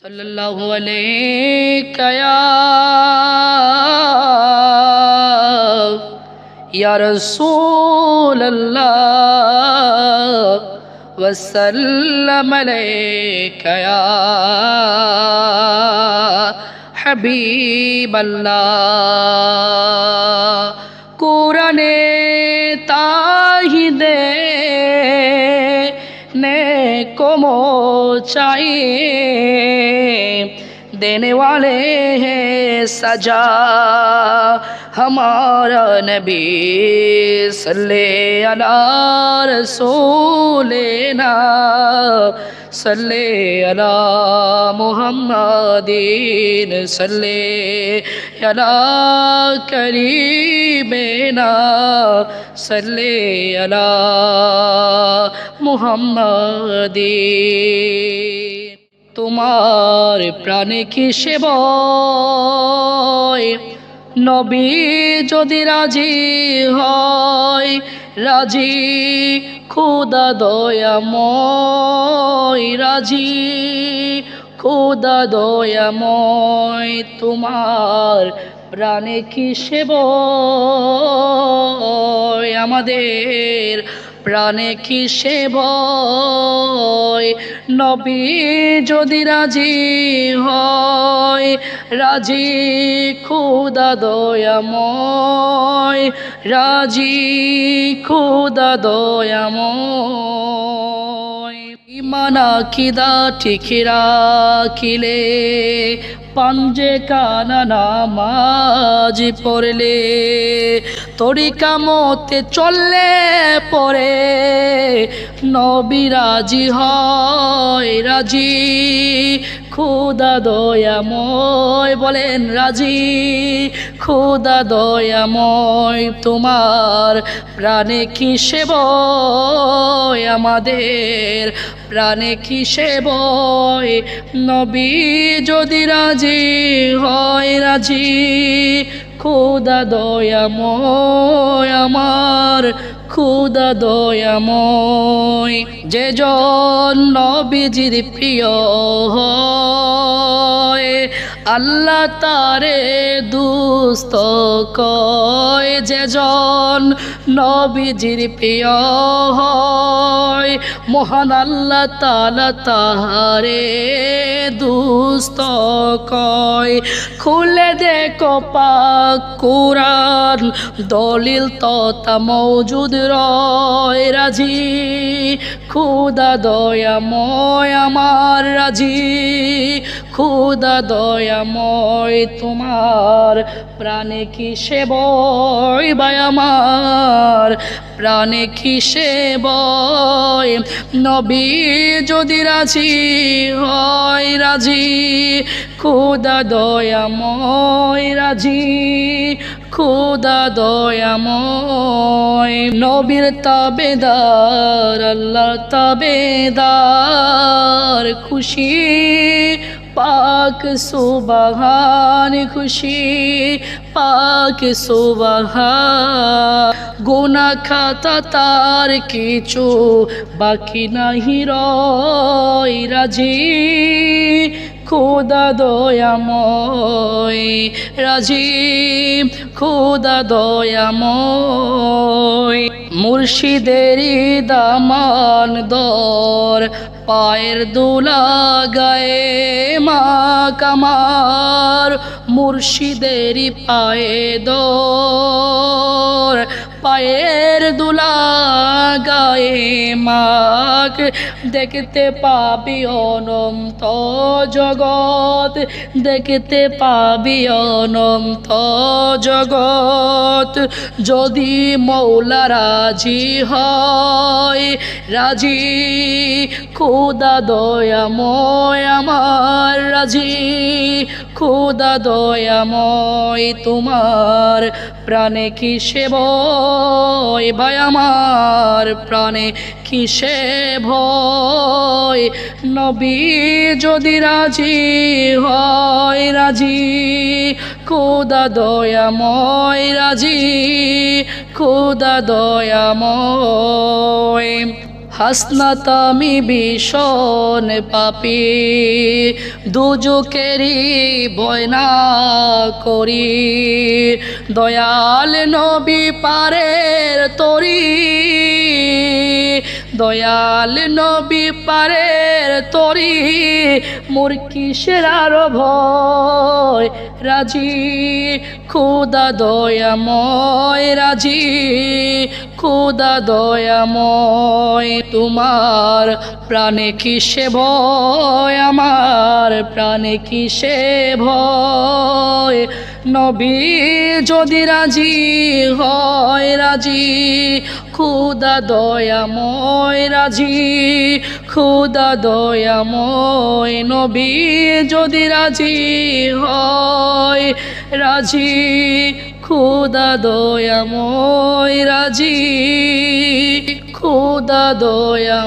सल्लल्लाहु अलैहि या रसूल अल्लाह वसल्लम अलैका या हबीब अल्लाह। कुराने ताहिदे ने को चाहिए देने वाले हैं सजा हमारा नबी सल्ले अला रसूलिना सल्ले अला मुहम्मदिन सल्ले अला करीमेना सल्ले अला मुहम्मदिन। তোমার প্রাণে কি সেবয় নবী যদি রাজি হয়, রাজি খুদা দয়াময়, রাজি খুদা দয়াময়। তোমার প্রাণে কি সেবয় আমাদের প্রাণে কি সেবয় নবী যদি রাজি হয়, রাজি খুদা দয়াময়, রাজি খুদা দয়াময়। ঈমান আকীদা ঠিক রাখিলে পাঞ্জে কানা নামাজ পড়লে, তরিকা মতে চললে পরে নবী রাজি হয়, রাজি খুদা দয়াময় বলেন রাজি খুদা দয়াময়। তোমার প্রাণে কি সেবয় আমাদের প্রাণে কি সেবয় নবী যদি রাজি হয়, রাজি খুদা দয়াময় আমার খুদা দয়াময়। যে জন নবীজির প্রিয় হয় আল্লাহ তারে দুস্ত কয়, যে জন নবীজির প্রিয় হয় মহান আল্লাহ তাআলা তাহারে দুস্ত কয়। খুলে দেখো পাক কুরআন দলিল তথা মওজুদ রয়, রাজি খুদা দয়াময় আমার রাজি খুদা দয়াময়। তোমার প্রাণে কি সেবয় ভাই আমার প্রাণে কি সেবয় নবী যদি রাজি হয়, রাজি খুদা দয়াময়, রাজি খুদা দয়াময়। নবীর তাবেদার আল্লাহ তাবেদার খুশি পাক সুবহান খুশি পাক সুবহান। গুনাহ খাতা তার কিছু বাকি নাহি রয়, রাজি খুদা দয়াময়, রাজি খুদা দয়াময়। মুর্শিদেরই দামান দর পায়ের দুলা গায়ে মা কামার মুর্শিদেরই পায়ে দর পায়ের দুলা গায়ে মাক দেখতে পাবি অনন্ত জগৎ, দেখতে পাবি অনন্ত জগৎ। যদি মৌলা রাজি হয়, রাজি খুদা দয়াময় আমার রাজি খুদা দয়াময়। তোমার প্রাণে কি সেবয় ভাই আমার প্রাণে কিসে ভয় নবী যদি রাজি হয়, রাজি খোদা দয়াময়, রাজি খোদা দয়াময়। হাসনাত আমি ভীষণ পাপী দুজকেরই ভয় না করি দয়াল নবী পারের তরি দয়াল নবী পারের তরি মোর কিসের আর ভয় রাজি খুদা দয়াময় রাজি খুদা দয়াময় তোমার প্রাণে কিসে ভয় আমার প্রাণে কিসে ভয় নবী যদি রাজি হয় রাজি খুদা দয়াময় রাজি খুদা দয়াময় নবী যদি রাজি হয় রাজি খুদা দয়াময় রাজি খুদা দয়াময়